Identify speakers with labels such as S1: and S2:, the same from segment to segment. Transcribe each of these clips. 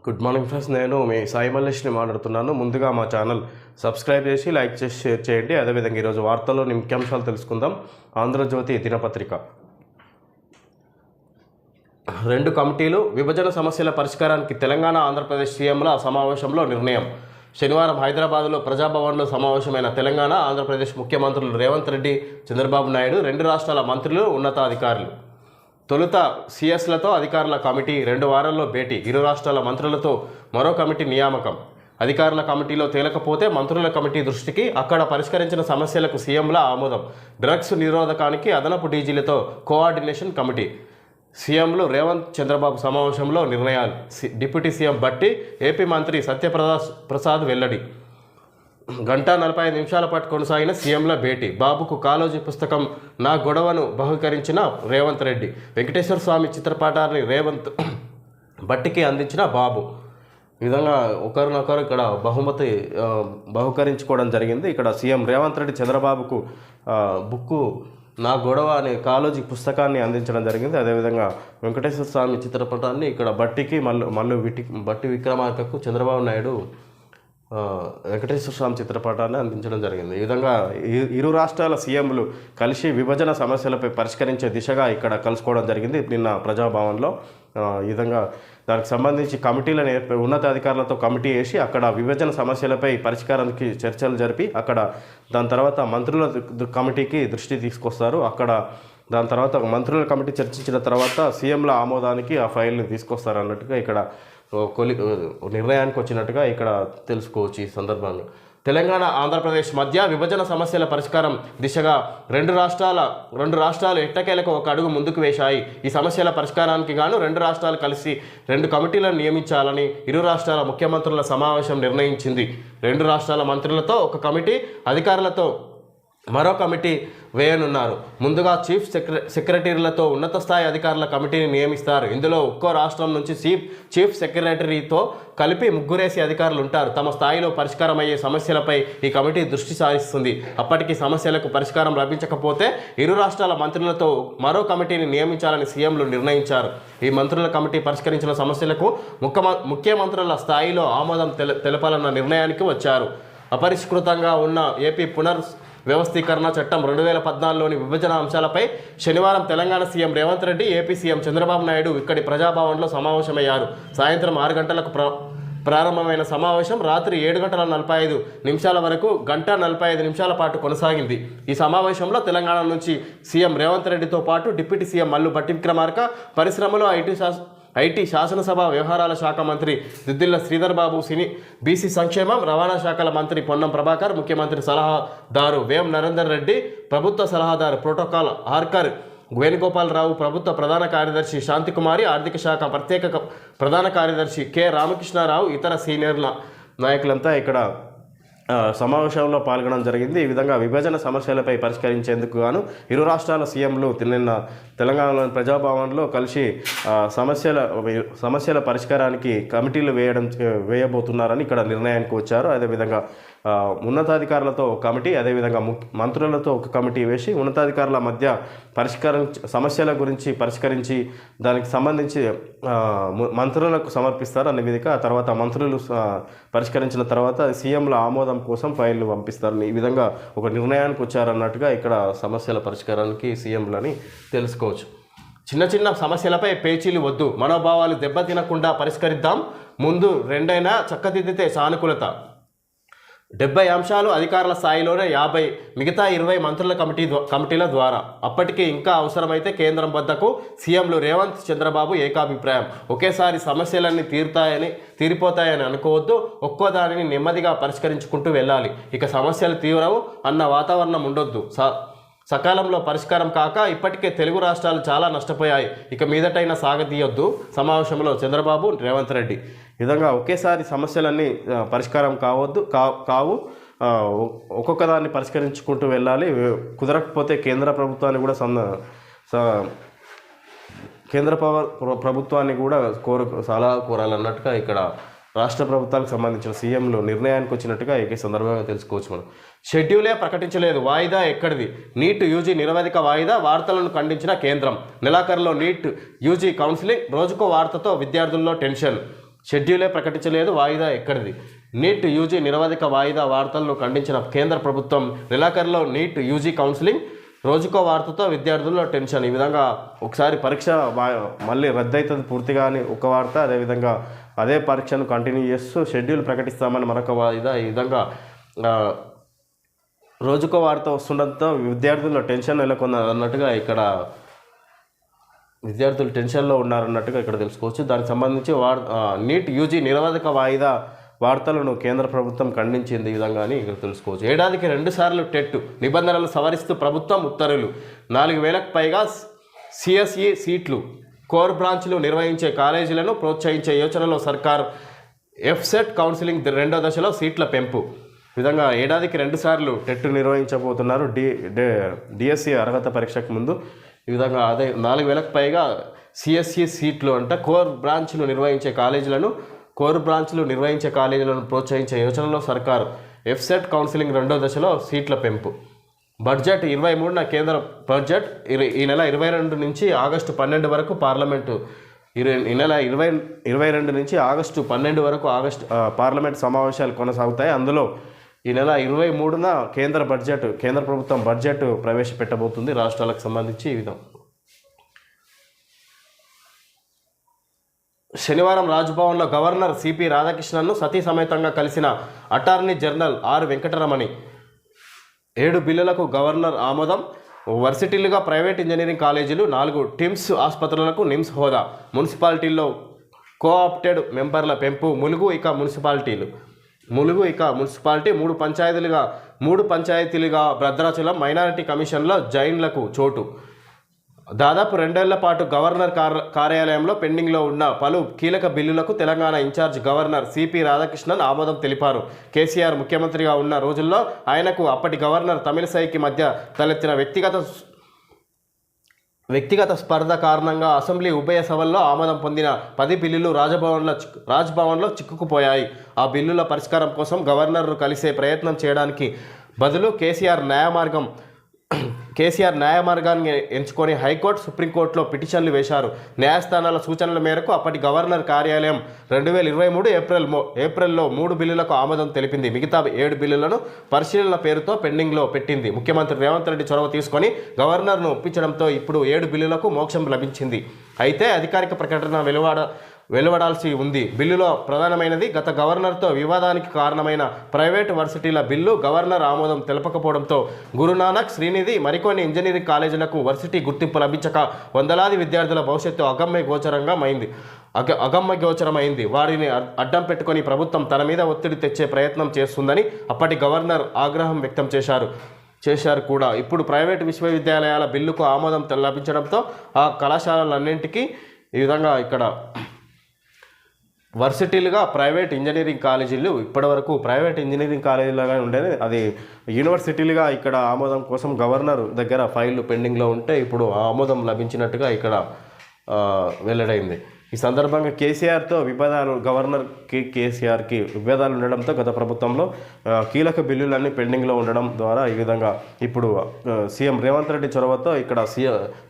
S1: Good morning friends, నేను మీ సాయి మల్లేష్ని మాట్లాడుతున్నాను. ముందుగా మా ఛానల్ సబ్స్క్రైబ్ చేసి లైక్ చేసి షేర్ చేయండి. అదేవిధంగా ఈరోజు వార్తల్లోని ముఖ్యాంశాలు తెలుసుకుందాం. ఆంధ్రజ్యోతి దినపత్రిక. 2 కమిటీలు విభజన సమస్యల పరిష్కారానికి తెలంగాణ ఆంధ్రప్రదేశ్ సీఎంల సమావేశంలో నిర్ణయం. శనివారం హైదరాబాద్లో ప్రజాభవన్లో సమావేశమైన తెలంగాణ ఆంధ్రప్రదేశ్ ముఖ్యమంత్రులు రేవంత్ రెడ్డి, చంద్రబాబు నాయుడు, 2 రాష్ట్రాల మంత్రులు, ఉన్నతాధికారులు. తొలుత సీఎస్లతో అధికారుల కమిటీ, 2 వారాల్లో భేటీ, 2 రాష్ట్రాల మంత్రులతో మరో కమిటీ నియామకం. అధికారుల కమిటీలో తేలకపోతే మంత్రుల కమిటీ దృష్టికి, అక్కడ పరిష్కరించిన సమస్యలకు సీఎంల ఆమోదం. డ్రగ్స్ నిరోధకానికి అదనపు డీజీలతో కోఆర్డినేషన్ కమిటీ. సీఎంలు రేవంత్, చంద్రబాబు సమావేశంలో నిర్ణయాలు. డిప్యూటీ సీఎం బట్టి, ఏపీ మంత్రి సత్యప్రసాద్ వెల్లడి. 1:45 పాటు కొనసాగిన సీఎంల భేటీ. బాబుకు కాళోజీ పుస్తకం నా గొడవను బహుకరించిన రేవంత్ రెడ్డి. వెంకటేశ్వర స్వామి చిత్రపటాన్ని రేవంత్ బట్టికి అందించిన బాబు. ఈ విధంగా ఒకరినొకరు ఇక్కడ బహుకరించుకోవడం జరిగింది. ఇక్కడ సీఎం రేవంత్ రెడ్డి చంద్రబాబుకు బుక్కు నా గొడవ అనే కాళోజీ పుస్తకాన్ని అందించడం జరిగింది. అదేవిధంగా వెంకటేశ్వర స్వామి చిత్రపటాన్ని ఇక్కడ బట్టికి బట్టి విక్రమార్కకు చంద్రబాబు నాయుడు వెంకటేశ్వర స్వామి చిత్రపటాన్ని అందించడం జరిగింది. ఈ విధంగా 2 రాష్ట్రాల సీఎంలు కలిసి విభజన సమస్యలపై పరిష్కరించే దిశగా ఇక్కడ కలుసుకోవడం జరిగింది నిన్న ప్రజాభవన్లో. ఈ విధంగా దానికి సంబంధించి కమిటీలను ఉన్నతాధికారులతో కమిటీ వేసి అక్కడ విభజన సమస్యలపై పరిష్కారానికి చర్చలు జరిపి అక్కడ దాని తర్వాత మంత్రుల కమిటీకి దృష్టి తీసుకొస్తారు. అక్కడ దాని తర్వాత మంత్రుల కమిటీ చర్చించిన తర్వాత సీఎంల ఆమోదానికి ఆ ఫైల్ని తీసుకొస్తారు అన్నట్టుగా ఇక్కడ నిర్ణయానికి వచ్చినట్టుగా ఇక్కడ తెలుసుకోవచ్చు. ఈ సందర్భంగా తెలంగాణ ఆంధ్రప్రదేశ్ మధ్య విభజన సమస్యల పరిష్కారం దిశగా 2 రాష్ట్రాలు ఎట్టకేలకు ఒక అడుగు ముందుకు వేశాయి. ఈ సమస్యల పరిష్కారానికి గాను 2 రాష్ట్రాలు కలిసి 2 కమిటీలను నియమించాలని 2 రాష్ట్రాల ముఖ్యమంత్రుల సమావేశం నిర్ణయించింది. 2 రాష్ట్రాల మంత్రులతో ఒక కమిటీ, అధికారులతో మరో కమిటీ వేయనున్నారు. ముందుగా చీఫ్ సెక్రటరీలతో ఉన్నత స్థాయి అధికారుల కమిటీని నియమిస్తారు. ఇందులో ఒక్కో రాష్ట్రం నుంచి చీఫ్ సెక్రటరీతో కలిపి 3 అధికారులు ఉంటారు. తమ స్థాయిలో పరిష్కారం అయ్యే సమస్యలపై ఈ కమిటీ దృష్టి సారిస్తుంది. అప్పటికి సమస్యలకు పరిష్కారం లభించకపోతే 2 రాష్ట్రాల మంత్రులతో మరో కమిటీని నియమించాలని సీఎంలు నిర్ణయించారు. ఈ మంత్రుల కమిటీ పరిష్కరించిన సమస్యలకు ముఖ్యమంత్రుల స్థాయిలో ఆమోదం తెలపాలన్న నిర్ణయానికి వచ్చారు. అపరిష్కృతంగా ఉన్న ఏపీ వ్యవస్థీకరణ చట్టం 2014లోని విభజన అంశాలపై శనివారం Telangana CM Revanth Reddy, AP CM Chandrababu Naidu ఇక్కడి ప్రజాభవన్లో సమావేశమయ్యారు. సాయంత్రం 6 గంటలకు ప్రారంభమైన సమావేశం రాత్రి 7:45 వరకు 1:45 పాటు కొనసాగింది. ఈ సమావేశంలో తెలంగాణ నుంచి సీఎం రేవంత్ రెడ్డితో పాటు డిప్యూటీ సీఎం మల్లు భట్టి విక్రమార్క, పరిశ్రమలు, ఐటీ శాసనసభ వ్యవహారాల శాఖ మంత్రి దుద్దిళ్ల శ్రీధర్ బాబు, బీసీ సంక్షేమం, రవాణా శాఖల మంత్రి పొన్నం ప్రభాకర్, ముఖ్యమంత్రి సలహాదారు వేం నరేందర్ రెడ్డి, ప్రభుత్వ సలహాదారు ప్రోటోకాల్ ఆర్కర్ వేణుగోపాలరావు, ప్రభుత్వ ప్రధాన కార్యదర్శి శాంతికుమారి, ఆర్థిక శాఖ ప్రత్యేక ప్రధాన కార్యదర్శి కె రామకృష్ణారావు, ఇతర సీనియర్ నాయకులంతా ఇక్కడ సమావేశంలో పాల్గొనడం జరిగింది. ఈ విధంగా విభజన సమస్యలపై పరిష్కరించేందుకు గాను 2 రాష్ట్రాల సీఎంలు నిన్న తెలంగాణలోని ప్రజాభవన్లో కలిసి సమస్యల పరిష్కారానికి కమిటీలు వేయబోతున్నారని ఇక్కడ నిర్ణయానికి వచ్చారు. అదేవిధంగా ఉన్నతాధికారులతో కమిటీ, అదేవిధంగా మంత్రులతో ఒక కమిటీ వేసి ఉన్నతాధికారుల మధ్య సమస్యల గురించి పరిష్కరించి దానికి సంబంధించి మంత్రులకు సమర్పిస్తారు అనే విధంగా. తర్వాత మంత్రులు పరిష్కరించిన తర్వాత సీఎంల ఆమోదం కోసం ఫైళ్లు పంపిస్తారు. ఈ విధంగా ఒక నిర్ణయానికి వచ్చారన్నట్టుగా ఇక్కడ సమస్యల పరిష్కారానికి సీఎంలని తెలుసుకోవచ్చు. చిన్న సమస్యలపై పేచీలు వద్దు, మనోభావాలు దెబ్బతినకుండా పరిష్కరిద్దాం, ముందు 2 చక్కదిద్దితే సానుకూలత. 70 అంశాలు అధికారుల స్థాయిలోనే 50, మిగతా 20 మంత్రుల కమిటీల ద్వారా. అప్పటికి ఇంకా అవసరమైతే కేంద్రం వద్దకు సీఎంలు రేవంత్, చంద్రబాబు ఏకాభిప్రాయం. ఒకేసారి సమస్యలన్నీ తీరిపోతాయని అనుకోవద్దు, ఒక్కో దానిని నెమ్మదిగా పరిష్కరించుకుంటూ వెళ్ళాలి. ఇక సమస్యలు తీవ్రవు అన్న వాతావరణం ఉండొద్దు. సకాలంలో పరిష్కారం కాక ఇప్పటికే తెలుగు రాష్ట్రాలు చాలా నష్టపోయాయి. ఇక మీదటైనా సాగతీయొద్దు. సమావేశంలో చంద్రబాబు, రేవంత్ రెడ్డి. ఈ విధంగా ఒకేసారి సమస్యలన్నీ పరిష్కారం కావు, ఒక్కొక్క దాన్ని పరిష్కరించుకుంటూ వెళ్ళాలి. కుదరకపోతే కేంద్ర ప్రభుత్వాన్ని కూడా సలహా కోరాలన్నట్టుగా ఇక్కడ రాష్ట్ర ప్రభుత్వాలకు సంబంధించిన సీఎంలు నిర్ణయానికి వచ్చినట్టుగా ఈ సందర్భంగా తెలుసుకోవచ్చు. మనం షెడ్యూలే ప్రకటించలేదు, వాయిదా ఎక్కడిది? నీట్ యూజీ నిరవధిక వాయిదా, వార్తలను ఖండించిన కేంద్రం. నెలాఖరులో నీట్ యూజీ కౌన్సిలింగ్, రోజుకో వార్తతో విద్యార్థుల్లో టెన్షన్. షెడ్యూలే ప్రకటించలేదు, వాయిదా ఎక్కడిది? నీట్ యూజీ నిరవధిక వాయిదా వార్తలను ఖండించిన కేంద్ర ప్రభుత్వం, నెలాఖరులో నీట్ యూజీ కౌన్సిలింగ్, రోజుకో వార్తతో విద్యార్థుల్లో టెన్షన్. ఈ విధంగా ఒకసారి పరీక్ష మళ్ళీ రద్దవుతుంది పూర్తిగా అని ఒక వార్త, అదేవిధంగా అదే పరీక్షను కంటిన్యూ చేస్తూ షెడ్యూల్ ప్రకటిస్తామని మరొక వాయిదా. ఈ విధంగా రోజుకో వార్త వస్తుండటంతో విద్యార్థుల్లో టెన్షన్ నెలకొన్న అన్నట్టుగా ఇక్కడ విద్యార్థులు టెన్షన్లో ఉన్నారన్నట్టుగా ఇక్కడ తెలుసుకోవచ్చు. దానికి సంబంధించి నీట్ యూజీ నిరవధిక వాయిదా వార్తలను కేంద్ర ప్రభుత్వం ఖండించింది ఈ విధంగా అని ఇక్కడ తెలుసుకోవచ్చు. ఏడాదికి 2 సార్లు టెట్ నిబంధనలు సవరిస్తూ ప్రభుత్వం ఉత్తర్వులు. 4,000కు పైగా సిఎస్ఈ సీట్లు కోర్ బ్రాంచ్లు నిర్వహించే కాలేజీలను ప్రోత్సహించే యోచనలో సర్కార్. ఎఫ్సెట్ కౌన్సిలింగ్ 2వ దశలో సీట్ల పెంపు. ఈ విధంగా ఏడాదికి 2 సార్లు టెట్ నిర్వహించబోతున్నారు డిఎస్సి అర్హత పరీక్షకు ముందు. ఈ విధంగా అదే 4,000కు పైగా సిఎస్ఈ సీట్లు అంటే కోర్ బ్రాంచ్లు నిర్వహించే కాలేజీలను ప్రోత్సహించే యోచనలో సర్కారు. ఎఫ్సెట్ కౌన్సిలింగ్ 2వ దశలో సీట్ల పెంపు. బడ్జెట్ 23న కేంద్ర బడ్జెట్. ఈ నెల 22 నుంచి ఆగస్టు 12 వరకు పార్లమెంటు. ఈ నెల 22 నుంచి ఆగస్టు 12 వరకు పార్లమెంట్ సమావేశాలు కొనసాగుతాయి. అందులో ఈ నెల 23న కేంద్ర ప్రభుత్వం బడ్జెట్ ప్రవేశపెట్టబోతుంది రాష్ట్రాలకు సంబంధించి. ఈ విధంగా శనివారం రాజ్భవన్లో గవర్నర్ సిపి రాధాకృష్ణన్ను సతీ సమేతంగా కలిసిన అటార్నీ జనరల్ ఆర్ వెంకటరమణి. 7 బిల్లులకు గవర్నర్ ఆమోదం. వర్సిటీలుగా ప్రైవేట్ ఇంజనీరింగ్ కాలేజీలు, 4 టిమ్స్ ఆసుపత్రులకు నిమ్స్ హోదా. మున్సిపాలిటీల్లో కోఆప్టెడ్ మెంబర్ల పెంపు. ములుగు ఇక మున్సిపాలిటీ 3 పంచాయతీలుగా భద్రాచలం. మైనారిటీ కమిషన్లో జైన్లకు చోటు. దాదాపు 2 ఏళ్ల పాటు గవర్నర్ కార్యాలయంలో పెండింగ్లో ఉన్న పలు కీలక బిల్లులకు Telangana incharge governor CP Radhakrishnan ఆమోదం తెలిపారు. కేసీఆర్ ముఖ్యమంత్రిగా ఉన్న రోజుల్లో ఆయనకు అప్పటి గవర్నర్ తమిళసైకి మధ్య తలెత్తిన వ్యక్తిగత స్పర్ధ కారణంగా అసెంబ్లీ ఉభయ సభల్లో ఆమోదం పొందిన 10 బిల్లులు రాజ్భవన్లో చిక్కుకుపోయాయి. ఆ బిల్లుల పరిష్కారం కోసం గవర్నర్ను కలిసే ప్రయత్నం చేయడానికి బదులు కేసీఆర్ న్యాయమార్గాన్ని ఎంచుకొని హైకోర్టు, సుప్రీంకోర్టులో పిటిషన్లు వేశారు. న్యాయస్థానాల సూచనల మేరకు అప్పటి గవర్నర్ కార్యాలయం 2023 ఏప్రిల్లో 3 బిల్లులకు ఆమోదం తెలిపింది. మిగతా 7 బిల్లులను పరిశీలన పేరుతో పెండింగ్లో పెట్టింది. ముఖ్యమంత్రి రేవంత్ రెడ్డి చొరవ తీసుకొని గవర్నర్ను ఒప్పించడంతో ఇప్పుడు 7 బిల్లులకు మోక్షం లభించింది. అయితే అధికారిక ప్రకటన వెలువడాల్సి ఉంది. బిల్లులో ప్రధానమైనది గత గవర్నర్తో వివాదానికి కారణమైన ప్రైవేటు వర్సిటీల బిల్లు. గవర్నర్ ఆమోదం తెలపకపోవడంతో గురునానక్, శ్రీనిధి, మరికొన్ని ఇంజనీరింగ్ కాలేజీలకు వర్సిటీ గుర్తింపు లభించక వందలాది విద్యార్థుల భవిష్యత్తు అగమ్యగోచరమైంది. వారిని అడ్డం పెట్టుకొని ప్రభుత్వం తన మీద ఒత్తిడి తెచ్చే ప్రయత్నం చేస్తుందని అప్పటి గవర్నర్ ఆగ్రహం వ్యక్తం చేశారు కూడా. ఇప్పుడు ప్రైవేటు విశ్వవిద్యాలయాల బిల్లుకు ఆమోదం లభించడంతో ఆ కళాశాలలన్నింటికీ ఈ విధంగా ఇక్కడ వర్సిటీలుగా ప్రైవేట్ ఇంజనీరింగ్ కాలేజీలు ఇప్పటివరకు ప్రైవేట్ ఇంజనీరింగ్ కాలేజీలుగా ఉండేది, అది యూనివర్సిటీలుగా ఇక్కడ ఆమోదం కోసం గవర్నర్ దగ్గర ఫైళ్ళు పెండింగ్లో ఉంటే ఇప్పుడు ఆమోదం లభించినట్టుగా ఇక్కడ వెల్లడైంది. ఈ సందర్భంగా గవర్నర్కి కేసీఆర్కి విభేదాలు ఉండడంతో గత ప్రభుత్వంలో కీలక బిల్లులన్నీ పెండింగ్లో ఉండడం ద్వారా ఈ విధంగా ఇప్పుడు సీఎం రేవంత్ రెడ్డి చొరవతో ఇక్కడ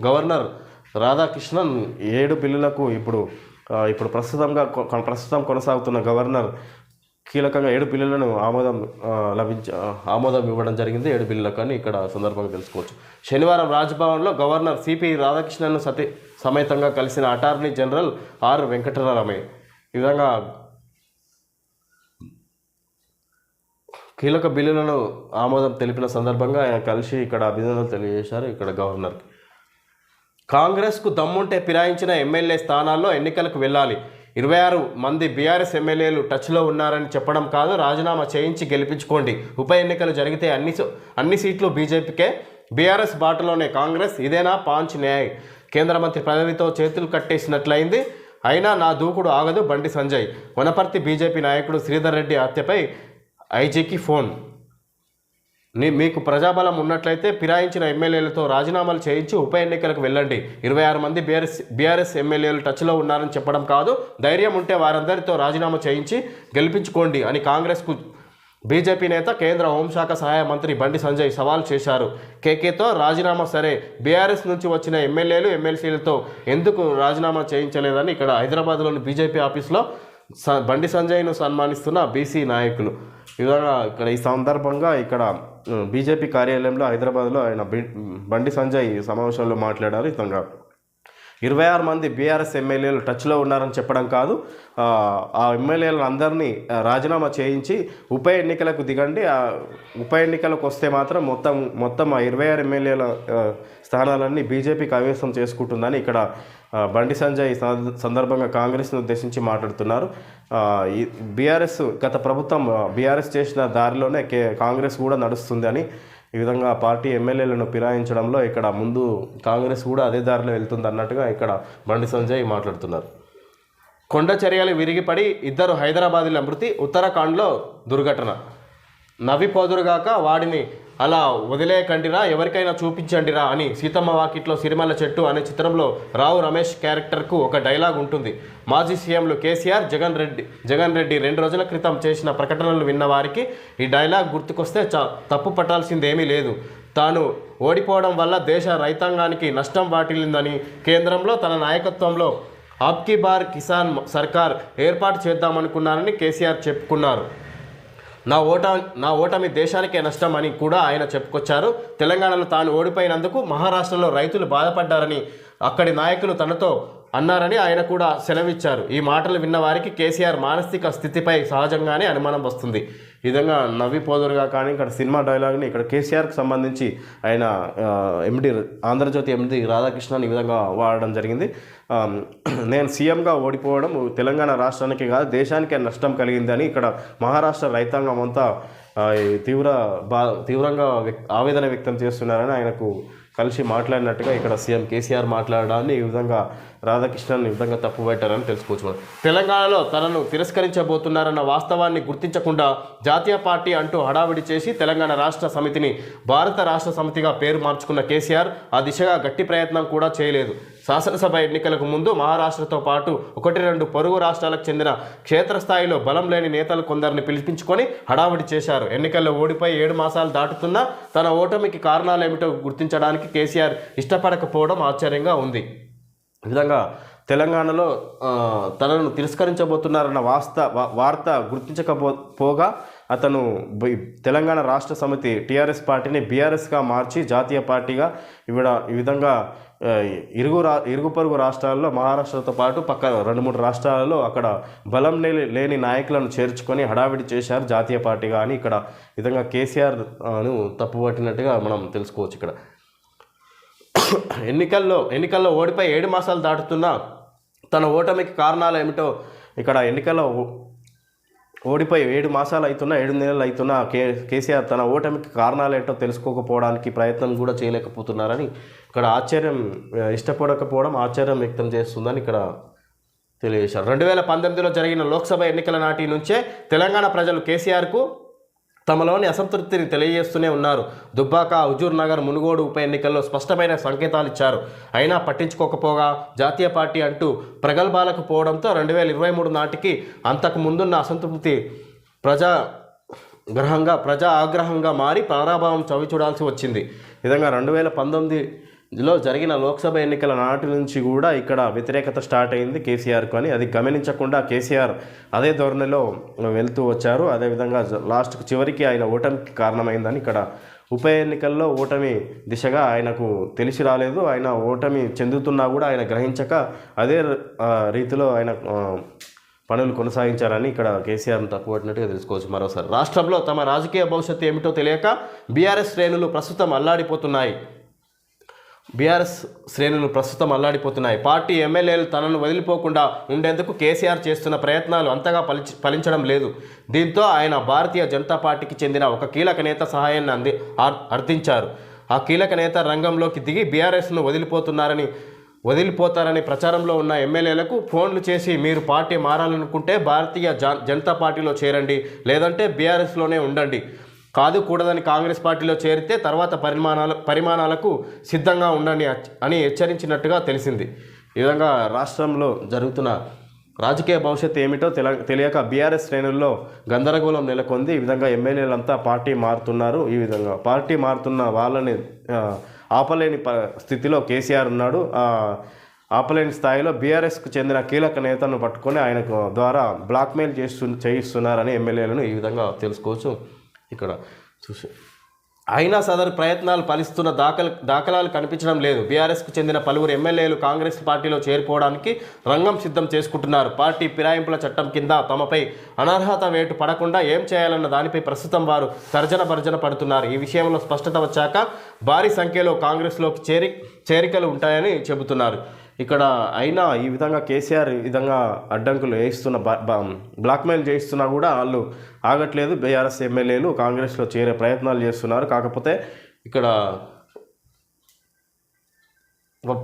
S1: గవర్నర్ రాధాకృష్ణన్ 7 బిల్లులకు ఇప్పుడు ప్రస్తుతం కొనసాగుతున్న గవర్నర్ కీలకంగా 7 బిల్లులను ఆమోదం ఇవ్వడం జరిగింది. 7 బిల్లులకు అని ఇక్కడ సందర్భంగా తెలుసుకోవచ్చు. శనివారం రాజ్భవన్లో గవర్నర్ సిపి రాధాకృష్ణన్ను సతీ సమేతంగా కలిసిన అటార్నీ జనరల్ ఆర్ వెంకటరమణి. ఈ విధంగా కీలక బిల్లులను ఆమోదం తెలిపిన సందర్భంగా ఆయన కలిసి ఇక్కడ అభినందనలు తెలియజేశారు ఇక్కడ గవర్నర్కి. కాంగ్రెస్కు దమ్ముంటే ఫిరాయించిన ఎమ్మెల్యే స్థానాల్లో ఎన్నికలకు వెళ్ళాలి. 26 మంది బీఆర్ఎస్ ఎమ్మెల్యేలు టచ్లో ఉన్నారని చెప్పడం కాదు, రాజీనామా చేయించి గెలిపించుకోండి. ఉప ఎన్నికలు జరిగితే అన్ని సీట్లు బీజేపీకే. బీఆర్ఎస్ బాటలోనే కాంగ్రెస్. ఇదేనా పాంచ్ న్యాయ్? కేంద్ర మంత్రి పదవితో చేతులు కట్టేసినట్లయింది. అయినా నా దూకుడు ఆగదు. బండి సంజయ్. వనపర్తి బీజేపీ నాయకుడు శ్రీధర్ రెడ్డి హత్యపై ఐజీకి ఫోన్. మీకు ప్రజాబలం ఉన్నట్లయితే ఫిరాయించిన ఎమ్మెల్యేలతో రాజీనామాలు చేయించి ఉప ఎన్నికలకు వెళ్ళండి. 26 మంది బీఆర్ఎస్ ఎమ్మెల్యేలు టచ్లో ఉన్నారని చెప్పడం కాదు, ధైర్యం ఉంటే వారందరితో రాజీనామా చేయించి గెలిపించుకోండి అని కాంగ్రెస్కు బీజేపీ నేత కేంద్ర హోంశాఖ సహాయ మంత్రి బండి సంజయ్ సవాల్ చేశారు. కేకేతో రాజీనామా సరే, బీఆర్ఎస్ నుంచి వచ్చిన ఎమ్మెల్యేలు ఎమ్మెల్సీలతో ఎందుకు రాజీనామా చేయించలేదని ఇక్కడ హైదరాబాద్లోని బీజేపీ ఆఫీస్లో బండి సంజయ్ను సన్మానిస్తున్న బీసీ నాయకులు. ఈ విధంగా ఇక్కడ ఈ సందర్భంగా ఇక్కడ బీజేపీ కార్యాలయంలో హైదరాబాద్లో ఆయన బండి సంజయ్ సమావేశంలో మాట్లాడారు. ఈ విధంగా 26 మంది బీఆర్ఎస్ ఎమ్మెల్యేలు టచ్లో ఉన్నారని చెప్పడం కాదు, ఆ ఎమ్మెల్యేలను అందరినీ రాజీనామా చేయించి ఉప ఎన్నికలకు దిగండి, ఆ ఉప ఎన్నికలకు వస్తే మాత్రం మొత్తం ఆ 26 ఎమ్మెల్యేల స్థానాలన్నీ బీజేపీ కైవసం చేసుకుంటుందని ఇక్కడ బండి సంజయ్ సందర్భంగా కాంగ్రెస్ను ఉద్దేశించి మాట్లాడుతున్నారు. ఈ బీఆర్ఎస్ గత ప్రభుత్వం బీఆర్ఎస్ చేసిన దారిలోనే కాంగ్రెస్ కూడా నడుస్తుంది అని ఈ విధంగా పార్టీ ఎమ్మెల్యేలను ఫిరాయించడంలో ఇక్కడ ముందు కాంగ్రెస్ కూడా అదే దారిలో వెళ్తుంది అన్నట్టుగా ఇక్కడ బండి సంజయ్ మాట్లాడుతున్నారు. కొండ చర్యలు విరిగిపడి 2 హైదరాబాదీల మృతి, ఉత్తరాఖండ్లో దుర్ఘటన. నవ్వి పోదురుగాక వాడిని అలా వదిలేయకండిరా, ఎవరికైనా చూపించండిరా అని సీతమ్మ వాకిట్లో సిరిమల్ల చెట్టు అనే చిత్రంలో రావు రమేష్ క్యారెక్టర్కు ఒక డైలాగ్ ఉంటుంది. మాజీ సీఎంలు కేసీఆర్, జగన్ రెడ్డి 2 రోజుల క్రితం చేసిన ప్రకటనలు విన్న వారికి ఈ డైలాగ్ గుర్తుకొస్తే తప్పు పట్టాల్సిందేమీ లేదు. తాను ఓడిపోవడం వల్ల దేశ రైతాంగానికి నష్టం వాటిల్లిందని, కేంద్రంలో తన నాయకత్వంలో ఆప్కీ బార్ కిసాన్ సర్కార్ ఏర్పాటు చేద్దామనుకున్నానని కేసీఆర్ చెప్పుకున్నారు. నా ఓటమి దేశానికే నష్టం అని కూడా ఆయన చెప్పుకొచ్చారు. తెలంగాణలో తాను ఓడిపోయినందుకు మహారాష్ట్రలో రైతులు బాధపడ్డారని అక్కడి నాయకులు తనతో అన్నారని ఆయన కూడా సెలవిచ్చారు. ఈ మాటలు విన్న వారికి కేసీఆర్ మానసిక స్థితిపై సహజంగానే అనుమానం వస్తుంది. ఈ విధంగా నవ్విపోదురుగా కానీ ఇక్కడ సినిమా డైలాగ్ని ఇక్కడ కేసీఆర్కి సంబంధించి ఆయన ఆంధ్రజ్యోతి ఎండి రాధాకృష్ణన్ ఈ విధంగా వాడడం జరిగింది. నేను సీఎంగా ఓడిపోవడం తెలంగాణ రాష్ట్రానికి కాదు దేశానికే నష్టం కలిగిందని ఇక్కడ మహారాష్ట్ర రైతాంగం అంతా తీవ్రంగా ఆవేదన వ్యక్తం చేస్తున్నారని ఆయనకు కలిసి మాట్లాడినట్టుగా ఇక్కడ సీఎం కేసీఆర్ మాట్లాడడాన్ని ఈ విధంగా రాధాకృష్ణన్ ఈ విధంగా తప్పుబట్టారని తెలుసుకోవచ్చు. తెలంగాణలో తనను తిరస్కరించబోతున్నారన్న వాస్తవాన్ని గుర్తించకుండా జాతీయ పార్టీ అంటూ హడావిడి చేసి తెలంగాణ రాష్ట్ర సమితిని భారత రాష్ట్ర సమితిగా పేరు మార్చుకున్న కేసీఆర్ ఆ దిశగా గట్టి ప్రయత్నం కూడా చేయలేదు. శాసనసభ ఎన్నికలకు ముందు మహారాష్ట్రతో పాటు 1-2 పొరుగు రాష్ట్రాలకు చెందిన క్షేత్రస్థాయిలో బలం లేని నేతలు కొందరిని పిలిపించుకొని హడావిడి చేశారు. ఎన్నికల్లో ఓడిపోయి 7 మాసాలు దాటుతున్నా తన ఓటమికి కారణాలేమిటో గుర్తించడానికి కేసీఆర్ ఇష్టపడకపోవడం ఆశ్చర్యంగా ఉంది. ఈ విధంగా తెలంగాణలో తనను తిరస్కరించబోతున్నారన్న వార్త గుర్తించకపోగా అతను తెలంగాణ రాష్ట్ర సమితి టీఆర్ఎస్ పార్టీని బీఆర్ఎస్గా మార్చి జాతీయ పార్టీగా ఈ విధంగా ఇరుగు పొరుగు రాష్ట్రాల్లో మహారాష్ట్రతో పాటు పక్క 2-3 రాష్ట్రాలలో అక్కడ బలం లేని నాయకులను చేర్చుకొని హడావిడి చేశారు జాతీయ పార్టీగా అని ఇక్కడ విధంగా కేసీఆర్ను తప్పుపట్టినట్టుగా మనం తెలుసుకోవచ్చు. ఇక్కడ ఎన్నికల్లో ఓడిపోయి 7 మాసాలు దాటుతున్నా తన ఓటమికి కారణాలు ఏమిటో ఇక్కడ ఎన్నికల్లో ఓడిపోయి 7 మాసాలు అవుతున్నా 7 నెలలు అవుతున్నా కేసీఆర్ తన ఓటమికి కారణాలు ఏంటో తెలుసుకోకపోవడానికి ప్రయత్నం కూడా చేయలేకపోతున్నారని ఇక్కడ ఇష్టపడకపోవడం ఆశ్చర్యం వ్యక్తం చేస్తుందని ఇక్కడ తెలియజేశారు. 2019లో జరిగిన లోక్సభ ఎన్నికల నాటి నుంచే తెలంగాణ ప్రజలు కేసీఆర్కు తమలోని అసంతృప్తిని తెలియజేస్తూనే ఉన్నారు. దుబ్బాక, హుజూర్ నగర్, మునుగోడు ఉప ఎన్నికల్లో స్పష్టమైన సంకేతాలు ఇచ్చారు. అయినా పట్టించుకోకపోగా జాతీయ పార్టీ అంటూ ప్రగల్భాలకు పోవడంతో 2023 నాటికి అంతకు ముందున్న అసంతృప్తి ప్రజా ఆగ్రహంగా మారి పరాభవం చవిచూడాల్సి వచ్చింది. ఈ విధంగా 2019లో జరిగిన లోక్సభ ఎన్నికల నాటి నుంచి కూడా ఇక్కడ వ్యతిరేకత స్టార్ట్ అయింది కేసీఆర్కు అని అది గమనించకుండా కేసీఆర్ అదే ధోరణిలో వెళ్తూ వచ్చారు. అదేవిధంగా లాస్ట్కు చివరికి ఆయన ఓటమికి కారణమైందని ఇక్కడ ఉప ఎన్నికల్లో ఓటమి దిశగా ఆయనకు తెలిసి రాలేదు. ఆయన ఓటమి చెందుతున్నా కూడా ఆయన గ్రహించక అదే రీతిలో ఆయన పనులు కొనసాగించారని ఇక్కడ కేసీఆర్ను తప్పుపట్టినట్టుగా తెలుసుకోవచ్చు. మరోసారి రాష్ట్రంలో తమ రాజకీయ భవిష్యత్తు ఏమిటో తెలియక బీఆర్ఎస్ శ్రేణులు ప్రస్తుతం అల్లాడిపోతున్నాయి. పార్టీ ఎమ్మెల్యేలు తనను వదిలిపోకుండా ఉండేందుకు కేసీఆర్ చేస్తున్న ప్రయత్నాలు అంతగా ఫలించడం లేదు. దీంతో ఆయన భారతీయ జనతా పార్టీకి చెందిన ఒక కీలక నేత సహాయాన్ని అర్థించారు. ఆ కీలక నేత రంగంలోకి దిగి బీఆర్ఎస్ను వదిలిపోతారని ప్రచారంలో ఉన్న ఎమ్మెల్యేలకు ఫోన్లు చేసి మీరు పార్టీ మారాలనుకుంటే భారతీయ జనతా పార్టీలో చేరండి, లేదంటే బీఆర్ఎస్లోనే ఉండండి, కూడదని కాంగ్రెస్ పార్టీలో చేరితే తర్వాత పరిమాణాలకు సిద్ధంగా ఉండండి అని హెచ్చరించినట్టుగా తెలిసింది. ఈ విధంగా రాష్ట్రంలో జరుగుతున్న రాజకీయ భవిష్యత్తు ఏమిటో తెలియక బీఆర్ఎస్ శ్రేణుల్లో గందరగోళం నెలకొంది. ఈ విధంగా ఎమ్మెల్యేలంతా పార్టీ మారుతున్నారు. ఈ విధంగా పార్టీ మారుతున్న వాళ్ళని ఆపలేని స్థితిలో కేసీఆర్ ఉన్నాడు. ఆపలేని స్థాయిలో బీఆర్ఎస్కు చెందిన కీలక నేతలను పట్టుకొని ఆయనకు ద్వారా బ్లాక్మెయిల్ చేయిస్తున్నారని ఎమ్మెల్యేలను ఈ విధంగా తెలుసుకోవచ్చు ఇక్కడ చూసి. అయినా సదరు ప్రయత్నాలు ఫలిస్తున్న దాఖలాలు కనిపించడం లేదు. బీఆర్ఎస్కు చెందిన పలువురు ఎమ్మెల్యేలు కాంగ్రెస్ పార్టీలో చేరుకోవడానికి రంగం సిద్ధం చేసుకుంటున్నారు. పార్టీ ఫిరాయింపుల చట్టం కింద తమపై అనర్హత వేటు పడకుండా ఏం చేయాలన్న దానిపై ప్రస్తుతం వారు తర్జన భర్జన పడుతున్నారు. ఈ విషయంలో స్పష్టత వచ్చాక భారీ సంఖ్యలో కాంగ్రెస్లోకి చేరికలు ఉంటాయని చెబుతున్నారు. ఇక్కడ అయినా ఈ విధంగా కేసీఆర్ ఈ విధంగా అడ్డంకులు వేయిస్తున్న బ్లాక్మెయిల్ చేయిస్తున్నా కూడా వాళ్ళు ఆగట్లేదు. బీఆర్ఎస్ ఎమ్మెల్యేలు కాంగ్రెస్లో చేరే ప్రయత్నాలు చేస్తున్నారు. కాకపోతే ఇక్కడ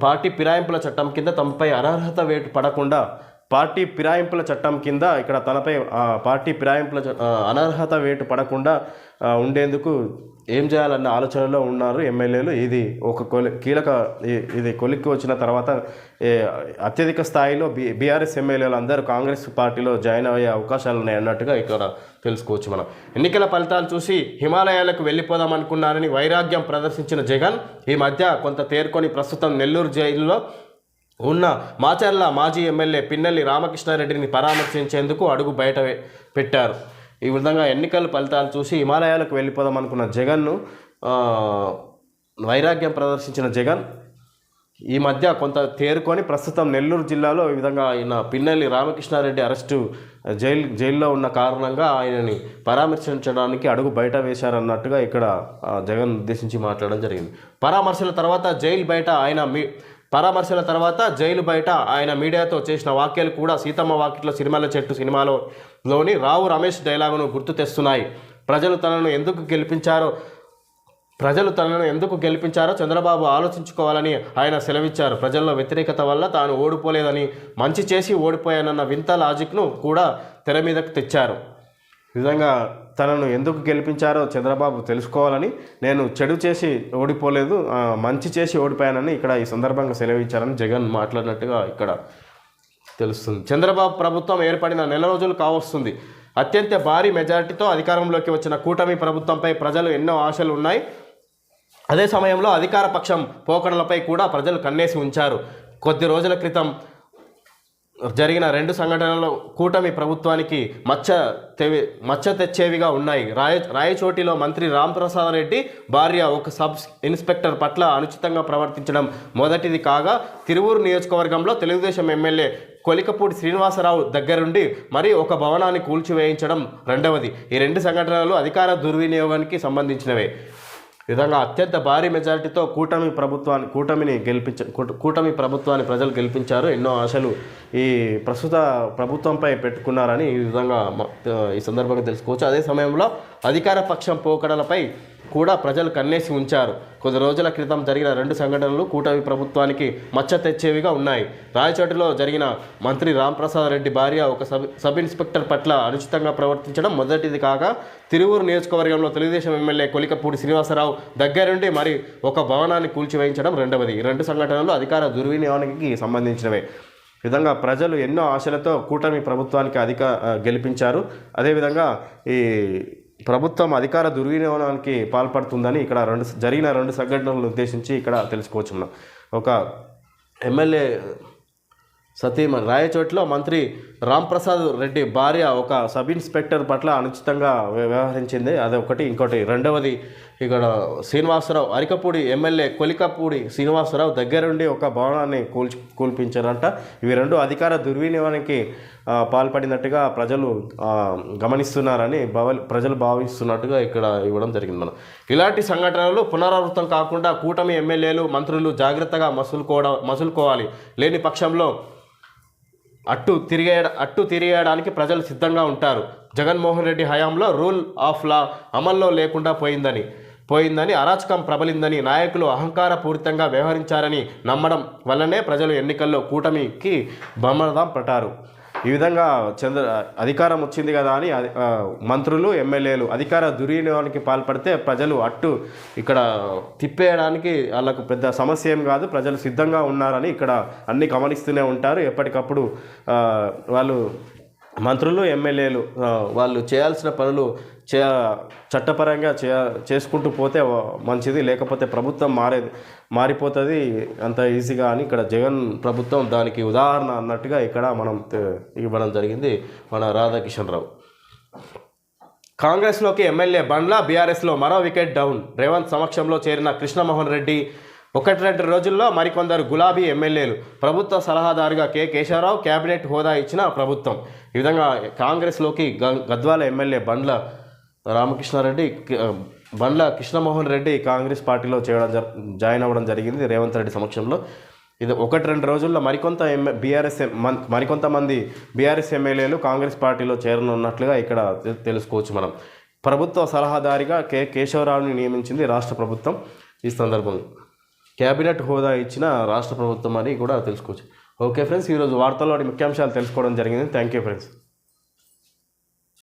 S1: పార్టీ ఫిరాయింపుల చట్టం కింద తమపై అనర్హత వేటు పడకుండా పార్టీ ఫిరాయింపుల చట్టం కింద ఇక్కడ తనపై పార్టీ ఫిరాయింపుల అనర్హత వేటు పడకుండా ఉండేందుకు ఏం చేయాలన్న ఆలోచనలో ఉన్నారు ఎమ్మెల్యేలు. ఇది ఒక కీలక ఇది కొలిక్కి వచ్చిన తర్వాత అత్యధిక స్థాయిలో బీఆర్ఎస్ ఎమ్మెల్యేలు అందరూ కాంగ్రెస్ పార్టీలో జాయిన్ అయ్యే అవకాశాలు ఉన్నాయి అన్నట్టుగా ఇక్కడ తెలుసుకోవచ్చు మనం. ఎన్నికల ఫలితాలు చూసి హిమాలయాలకు వెళ్ళిపోదాం అనుకున్నారని వైరాగ్యం ప్రదర్శించిన జగన్ ఈ మధ్య కొంత తేరుకొని ప్రస్తుతం నెల్లూరు జైలులో ఉన్న మాచర్ల మాజీ ఎమ్మెల్యే పిన్నెల్లి రామకృష్ణారెడ్డిని పరామర్శించేందుకు అడుగు బయట పెట్టారు. ఈ విధంగా ఎన్నికల ఫలితాలు చూసి హిమాలయాలకు వెళ్ళిపోదాం అనుకున్న జగన్ను వైరాగ్యం ప్రదర్శించిన జగన్ ఈ మధ్య కొంత తేరుకొని ప్రస్తుతం నెల్లూరు జిల్లాలో ఈ విధంగా ఆయన పిన్నెల్లి రామకృష్ణారెడ్డి అరెస్టు జైల్లో ఉన్న కారణంగా ఆయనని పరామర్శించడానికి అడుగు బయట వేశారన్నట్టుగా ఇక్కడ జగన్ ఉద్దేశించి మాట్లాడడం జరిగింది. పరామర్శల తర్వాత జైలు బయట ఆయన మీడియాతో చేసిన వ్యాఖ్యలు కూడా సీతమ్మ వాకిట్లో సిరిమల్ల చెట్టు సినిమాలోని రావు రమేష్ డైలాగును గుర్తు తెస్తున్నాయి. ప్రజలు తనను ఎందుకు గెలిపించారో చంద్రబాబు ఆలోచించుకోవాలని ఆయన సెలవిచ్చారు. ప్రజల్లో వ్యతిరేకత వల్ల తాను ఓడిపోలేదని, మంచి చేసి ఓడిపోయానన్న వింత లాజిక్ను కూడా తెర మీదకు తెచ్చారు. ఈ విధంగా తనను ఎందుకు గెలిపించారో చంద్రబాబు తెలుసుకోవాలని, నేను చెడు చేసి ఓడిపోలేదు, మంచి చేసి ఓడిపోయానని ఇక్కడ ఈ సందర్భంగా సెలవిచ్చారని జగన్ మాట్లాడినట్టుగా ఇక్కడ తెలుస్తుంది. చంద్రబాబు ప్రభుత్వం ఏర్పడిన నెల రోజులు కావస్తుంది. అత్యంత భారీ మెజారిటీతో అధికారంలోకి వచ్చిన కూటమి ప్రభుత్వంపై ప్రజలు ఎన్నో ఆశలు ఉన్నాయి. అదే సమయంలో అధికార పక్షం పోకడలపై కూడా ప్రజలు కన్నేసి ఉంచారు. కొద్ది రోజుల క్రితం జరిగిన 2 సంఘటనలు కూటమి ప్రభుత్వానికి మచ్చ తెచ్చేవిగా ఉన్నాయి. రాయచోటిలో మంత్రి రాంప్రసాద్ రెడ్డి భార్య ఒక సబ్ ఇన్స్పెక్టర్ పట్ల అనుచితంగా ప్రవర్తించడం మొదటిది కాగా, తిరువూరు నియోజకవర్గంలో తెలుగుదేశం ఎమ్మెల్యే కొలికపూడి శ్రీనివాసరావు దగ్గరుండి మరి ఒక భవనాన్ని కూల్చివేయించడం రెండవది. ఈ 2 సంఘటనలు అధికార దుర్వినియోగానికి సంబంధించినవే. ఈ విధంగా అత్యంత భారీ మెజారిటీతో కూటమి ప్రభుత్వాన్ని ప్రజలు గెలిపించారు. ఎన్నో ఆశలు ఈ ప్రస్తుత ప్రభుత్వంపై పెట్టుకున్నారని ఈ విధంగా ఈ సందర్భంగా తెలుసుకోవచ్చు. అదే సమయంలో అధికార పక్షం పోకడలపై కూడా ప్రజలు కన్నేసి ఉంచారు. కొద్ది రోజుల క్రితం జరిగిన 2 సంఘటనలు కూటమి ప్రభుత్వానికి మచ్చ తెచ్చేవిగా ఉన్నాయి. రాయచోటిలో జరిగిన మంత్రి రాంప్రసాద్ రెడ్డి భార్య ఒక సబ్ ఇన్స్పెక్టర్ పట్ల అనుచితంగా ప్రవర్తించడం మొదటిది కాగా, తిరువూరు నియోజకవర్గంలో తెలుగుదేశం ఎమ్మెల్యే కొలికపూడి శ్రీనివాసరావు దగ్గరుండి మరి ఒక భవనాన్ని కూల్చివేయించడం రెండవది. ఈ 2 సంఘటనలు అధికార దుర్వినియోగానికి సంబంధించినవే. ఈ విధంగా ప్రజలు ఎన్నో ఆశలతో కూటమి ప్రభుత్వానికి గెలిపించారు. అదేవిధంగా ఈ ప్రభుత్వం అధికార దుర్వినియోగానికి పాల్పడుతుందని ఇక్కడ జరిగిన 2 సంఘటనలను ఉద్దేశించి ఇక్కడ తెలుసుకోవచ్చు మనం. ఒక ఎమ్మెల్యే సతీమణి రాయచోటిలో మంత్రి రాంప్రసాద్ రెడ్డి భార్య ఒక సబ్ ఇన్స్పెక్టర్ పట్ల అనుచితంగా వ్యవహరించింది, అదొకటి. ఇంకోటి రెండవది ఇక్కడ శ్రీనివాసరావు అరికపూడి ఎమ్మెల్యే కొలికపూడి శ్రీనివాసరావు దగ్గరుండి ఒక భవనాన్ని కూల్పించారంట. ఇవి 2 అధికార దుర్వినియోగానికి పాల్పడినట్టుగా ప్రజలు గమనిస్తున్నారని ప్రజలు భావిస్తున్నట్టుగా ఇక్కడ ఇవ్వడం జరిగింది. మనం ఇలాంటి సంఘటనలు పునరావృతం కాకుండా కూటమి ఎమ్మెల్యేలు మంత్రులు జాగ్రత్తగా మసులుకోవాలి. లేని పక్షంలో అట్టు తిరిగేయడానికి ప్రజలు సిద్ధంగా ఉంటారు. జగన్మోహన్ రెడ్డి హయాంలో రూల్ ఆఫ్ లా అమల్లో లేకుండా పోయిందని అరాచకం ప్రబలిందని, నాయకులు అహంకారపూరితంగా వ్యవహరించారని నమ్మడం వల్లనే ప్రజలు ఎన్నికల్లో కూటమికి బమ్మరదం పట్టారు. ఈ విధంగా అధికారం వచ్చింది కదా అని మంత్రులు ఎమ్మెల్యేలు అధికార దుర్వినియోగానికి పాల్పడితే ప్రజలు ఇక్కడ తిప్పేయడానికి వాళ్ళకు పెద్ద సమస్య ఏం కాదు, ప్రజలు సిద్ధంగా ఉన్నారని ఇక్కడ అన్నీ గమనిస్తూనే ఉంటారు. ఎప్పటికప్పుడు వాళ్ళు మంత్రులు ఎమ్మెల్యేలు వాళ్ళు చేయాల్సిన పనులు చే చట్టపరంగా చేసుకుంటూ పోతే మంచిది, లేకపోతే ప్రభుత్వం మారిపోతుంది అంత ఈజీగా అని ఇక్కడ జగన్ ప్రభుత్వం దానికి ఉదాహరణ అన్నట్టుగా ఇక్కడ మనం ఇవ్వడం జరిగింది మన రాధాకిషన్ రావు. కాంగ్రెస్లోకి ఎమ్మెల్యే బండ్ల, బీఆర్ఎస్లో మరో వికెట్ డౌన్. రేవంత్ సమక్షంలో చేరిన కృష్ణమోహన్ రెడ్డి 1-2 రోజుల్లో మరికొందరు గులాబీ ఎమ్మెల్యేలు. ప్రభుత్వ సలహాదారుగా కేశవరావు కేబినెట్ హోదా ఇచ్చిన ప్రభుత్వం. ఈ విధంగా కాంగ్రెస్లోకి గద్వాల ఎమ్మెల్యే బండ్ల కృష్ణమోహన్ రెడ్డి కాంగ్రెస్ పార్టీలో జాయిన్ అవ్వడం జరిగింది రేవంత్ రెడ్డి సమక్షంలో. ఇది 1-2 రోజుల్లో మరికొంతమంది బీఆర్ఎస్ ఎమ్మెల్యేలు కాంగ్రెస్ పార్టీలో చేరనున్నట్లుగా ఇక్కడ తెలుసుకోవచ్చు మనం. ప్రభుత్వ సలహాదారిగా కేశవరావుని నియమించింది రాష్ట్ర ప్రభుత్వం. ఈ సందర్భంగా క్యాబినెట్ హోదా ఇచ్చిన రాష్ట్ర ప్రభుత్వం అని కూడా తెలుసుకోవచ్చు. ఓకే ఫ్రెండ్స్, ఈరోజు వార్తల్లోని ముఖ్యాంశాలు తెలుసుకోవడం జరిగింది. Thank you friends.